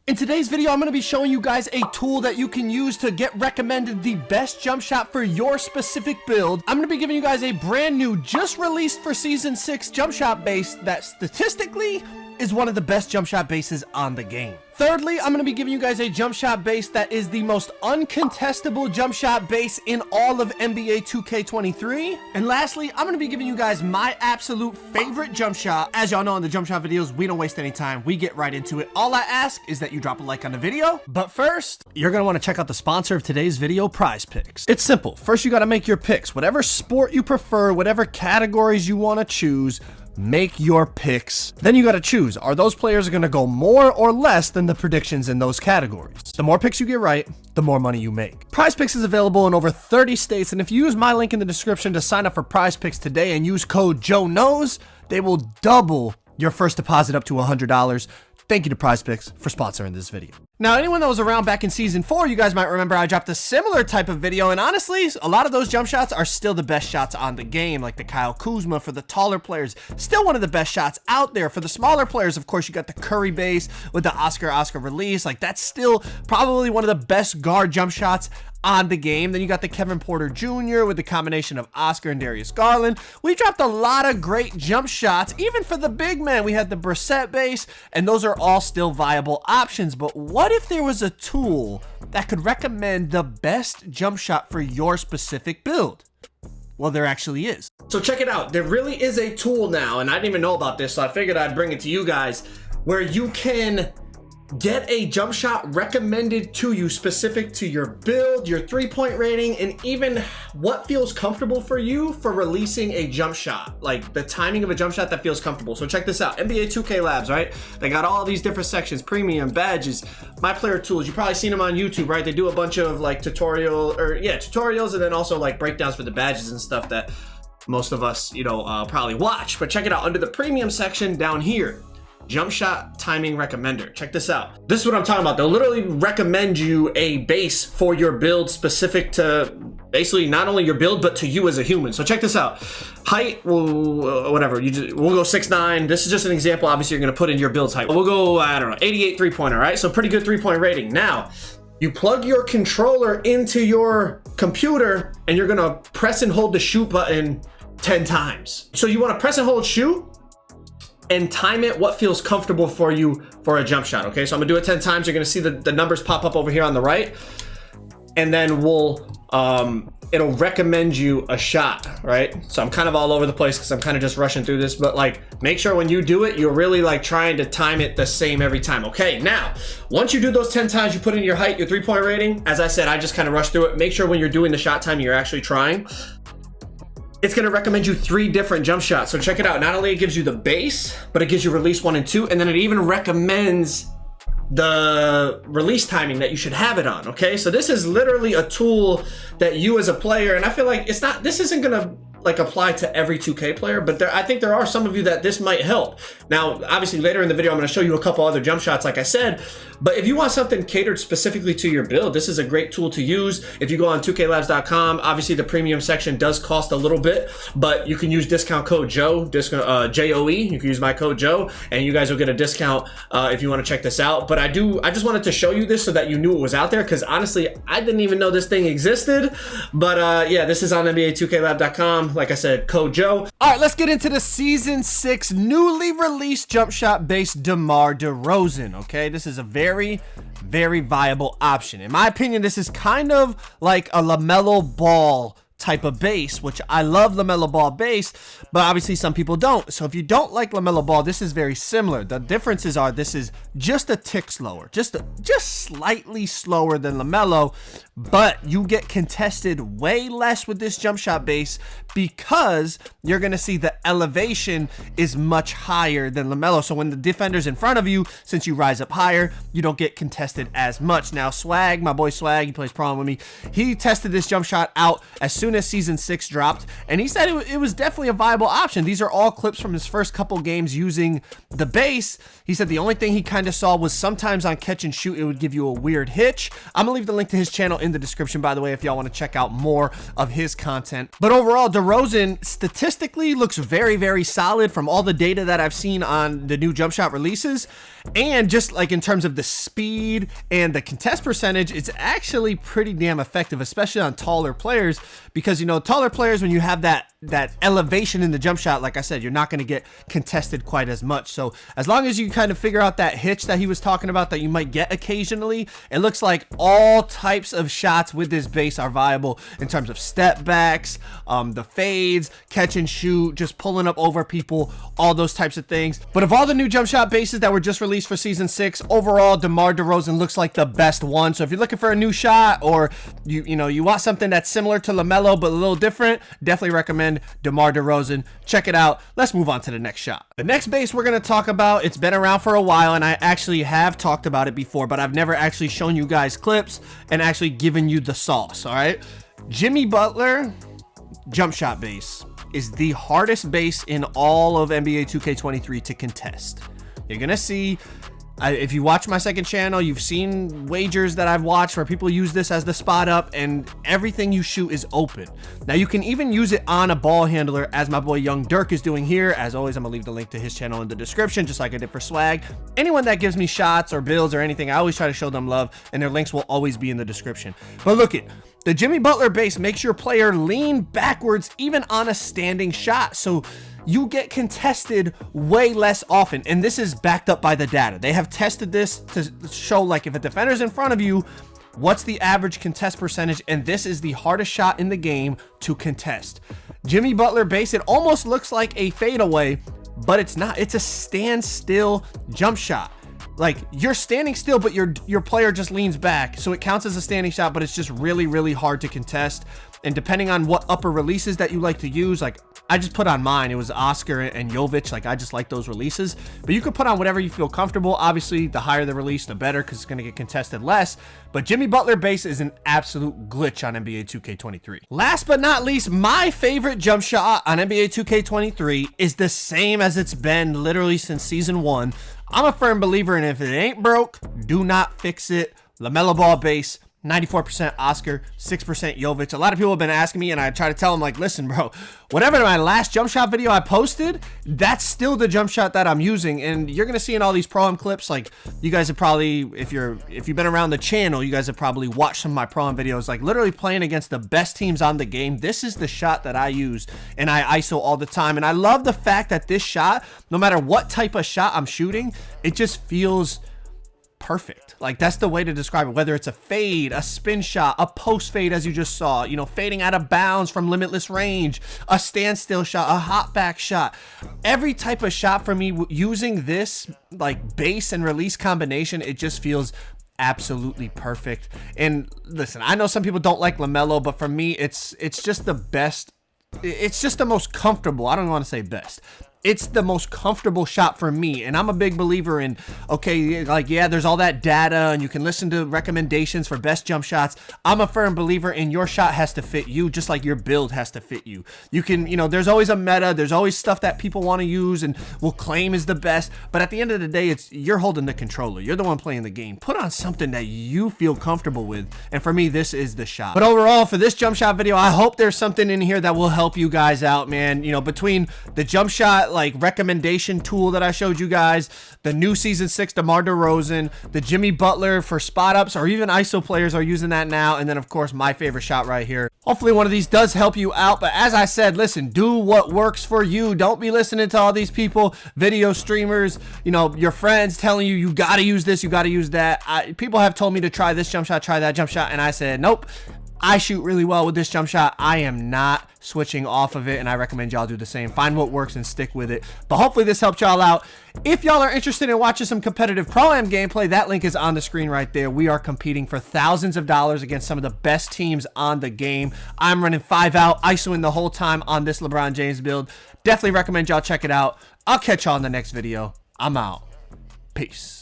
In today's video, I'm going to be showing you guys a tool that you can use to get recommended the best jump shot for your specific build. I'm going to be giving you guys a brand new, just released for Season 6 jump shot base that statistically is one of the best jump shot bases on the game. Thirdly, I'm going to be giving you guys a jump shot base that is the most uncontestable jump shot base in all of NBA 2K23. And lastly, I'm going to be giving you guys my absolute favorite jump shot. As y'all know in the jump shot videos, we don't waste any time. We get right into it. All I ask is that you drop a like on the video. But first, you're going to want to check out the sponsor of today's video, Prize Picks. It's simple. First, you got to make your picks. Whatever sport you prefer, whatever categories you want to choose, make your picks. Then you got to choose, are those players going to go more or less than the predictions in those categories? The more picks you get right, the more money you make. Prize Picks is available in over 30 states, and if you use my link in the description to sign up for Prize Picks today and use code JOEKNOWS, they will double your first deposit up to $100. Thank you to Prize Picks for sponsoring this video. Now, anyone that was around back in Season 4, you guys might remember I dropped a similar type of video, and honestly, a lot of those jump shots are still the best shots on the game, like the Kyle Kuzma for the taller players, still one of the best shots out there. For the smaller players, of course, you got the Curry base with the Oscar release, like that's still probably one of the best guard jump shots on the game. Then you got the Kevin Porter Jr. with the combination of Oscar and Darius Garland. We dropped a lot of great jump shots. Even for the big men, we had the Brissett base, and those are all still viable options. But what if there was a tool that could recommend the best jump shot for your specific build? Well, there actually is. So check it out. There really is a tool now, and I didn't even know about this, so I figured I'd bring it to you guys, where you can get a jump shot recommended to you specific to your build, your three-point rating, and even what feels comfortable for you for releasing a jump shot, like the timing of a jump shot that feels comfortable. So check this out. NBA 2K Labs, right? They got all these different sections, premium, badges, my player tools. You've probably seen them on YouTube, right? They do a bunch of like tutorials, and then also like breakdowns for the badges and stuff that most of us, probably watch. But check it out. Under the premium section down here, jump shot timing recommender. Check this out. This is what I'm talking about. They'll literally recommend you a base for your build specific to basically not only your build, but to you as a human. So check this out. Height, we'll go 6'9". This is just an example. Obviously, you're going to put in your build's height. We'll go, 88 three-pointer, right? So pretty good three-point rating. Now, you plug your controller into your computer, and you're going to press and hold the shoot button 10 times. So you want to press and hold shoot, and time it what feels comfortable for you for a jump shot. Okay, so I'm gonna do it 10 times. You're gonna see the numbers pop up over here on the right, and then it'll recommend you a shot, right? So I'm kind of all over the place because I'm kind of just rushing through this, but like make sure when you do it, you're really like trying to time it the same every time. Okay, now once you do those 10 times, you put in your height, your three-point rating. As I said, I just kind of rushed through it. Make sure when you're doing the shot time, you're actually trying. It's going to recommend you 3 different jump shots. So check it out. Not only it gives you the base, but it gives you release 1 and 2. And then it even recommends the release timing that you should have it on. Okay. So this is literally a tool that you as a player, and I feel like this isn't going to like apply to every 2K player, but I think there are some of you that this might help. Now, obviously later in the video, I'm going to show you a couple other jump shots, like I said, but if you want something catered specifically to your build, this is a great tool to use. If you go on 2klabs.com, obviously the premium section does cost a little bit, but you can use discount code Joe, JOE. You can use my code Joe, and you guys will get a discount if you want to check this out. But I just wanted to show you this so that you knew it was out there, because honestly, I didn't even know this thing existed. But yeah, this is on NBA 2klab.com. Like I said, code Joe. All right, let's get into the Season 6 newly released jump shot base, DeMar DeRozan. Okay, this is a very, very viable option. In my opinion, this is kind of like a LaMelo Ball type of base, which I love LaMelo Ball base, but obviously some people don't. So if you don't like LaMelo Ball, this is very similar. The differences are this is just a tick slower, just slightly slower than LaMelo, but you get contested way less with this jump shot base because you're going to see the elevation is much higher than LaMelo. So when the defender's in front of you, since you rise up higher, you don't get contested as much. Now Swag, my boy Swag, he plays prom with me. He tested this jump shot out as soon soon as Season 6 dropped, and he said it was definitely a viable option. These are all clips from his first couple games using the base. He said the only thing he kind of saw was sometimes on catch and shoot, it would give you a weird hitch. I'm gonna leave the link to his channel in the description, by the way, if y'all want to check out more of his content. But overall, DeRozan statistically looks very, very solid from all the data that I've seen on the new jump shot releases. And just like in terms of the speed and the contest percentage, it's actually pretty damn effective, especially on taller players, because, you know, taller players, when you have that elevation in the jump shot, like I said, you're not going to get contested quite as much. So as long as you kind of figure out that hitch that he was talking about that you might get occasionally, it looks like all types of shots with this base are viable in terms of step backs, the fades, catch and shoot, just pulling up over people, all those types of things. But of all the new jump shot bases that were just released for Season 6, overall, DeMar DeRozan looks like the best one. So if you're looking for a new shot, or you want something that's similar to LaMelo but a little different, definitely recommend DeMar DeRozan. Check it out. Let's move on to the next shot. The next base we're going to talk about, it's been around for a while, and I actually have talked about it before, but I've never actually shown you guys clips and actually given you the sauce. All right, Jimmy Butler jump shot base is the hardest base in all of NBA 2K23 to contest. You're gonna see, if you watch my second channel, you've seen wagers that I've watched where people use this as the spot up, and everything you shoot is open. Now you can even use it on a ball handler, as my boy Young Dirk is doing here. As always, I'm gonna leave the link to his channel in the description, just like I did for Swag. Anyone that gives me shots or builds or anything, I always try to show them love, and their links will always be in the description. But look it, the Jimmy Butler base makes your player lean backwards even on a standing shot, so you get contested way less often. And this is backed up by the data. They have tested this to show, like, if a defender's in front of you, what's the average contest percentage, and this is the hardest shot in the game to contest. Jimmy Butler base, it almost looks like a fadeaway, but it's not. It's a standstill jump shot. Like, you're standing still, but your player just leans back, so it counts as a standing shot, but it's just really, really hard to contest. And depending on what upper releases that you like to use, like I just put on mine, it was Oscar and Jovic. Like, I just like those releases, but you could put on whatever you feel comfortable. Obviously, the higher the release, the better, because it's going to get contested less. But Jimmy Butler base is an absolute glitch on NBA 2K23. Last but not least, my favorite jump shot on NBA 2K23 is the same as it's been literally since Season 1. I'm a firm believer in, if it ain't broke, do not fix it. LaMelo Ball base, 94% Oscar, 6% Jovic. A lot of people have been asking me, and I try to tell them, like, listen, bro, whatever my last jump shot video I posted, that's still the jump shot that I'm using. And you're gonna see in all these Pro-Am clips, like, you guys have probably, if you've been around the channel, you guys have probably watched some of my Pro-Am videos, like literally playing against the best teams on the game. This is the shot that I use, and I ISO all the time. And I love the fact that this shot, no matter what type of shot I'm shooting, it just feels perfect. Like, that's the way to describe it. Whether it's a fade, a spin shot, a post fade, as you just saw, you know, fading out of bounds from limitless range, a standstill shot, a hop back shot, every type of shot for me using this like base and release combination, it just feels absolutely perfect. And listen, I know some people don't like LaMelo, but for me, it's just the best. It's just the most comfortable. I don't want to say best. It's the most comfortable shot for me, and I'm a big believer in, okay, like, yeah, there's all that data, and you can listen to recommendations for best jump shots. I'm a firm believer in your shot has to fit you, just like your build has to fit you. You can, you know, there's always a meta, there's always stuff that people want to use and will claim is the best, but at the end of the day, it's you're holding the controller. You're the one playing the game. Put on something that you feel comfortable with, and for me, this is the shot. But overall, for this jump shot video, I hope there's something in here that will help you guys out, man. You know, between the jump shot like recommendation tool that I showed you guys, the new Season 6 DeMar DeRozan, the Jimmy Butler for spot ups, or even ISO players are using that now, and then of course my favorite shot right here. Hopefully one of these does help you out, but as I said, listen, do what works for you. Don't be listening to all these people, video streamers, you know, your friends telling you, you gotta use this, you gotta use that. People have told me to try this jump shot, try that jump shot, and I said, nope. I shoot really well with this jump shot. I am not switching off of it, and I recommend y'all do the same. Find what works and stick with it. But hopefully this helped y'all out. If y'all are interested in watching some competitive Pro-Am gameplay, that link is on the screen right there. We are competing for thousands of dollars against some of the best teams on the game. I'm running 5 out, ISOing the whole time on this LeBron James build. Definitely recommend y'all check it out. I'll catch y'all in the next video. I'm out. Peace.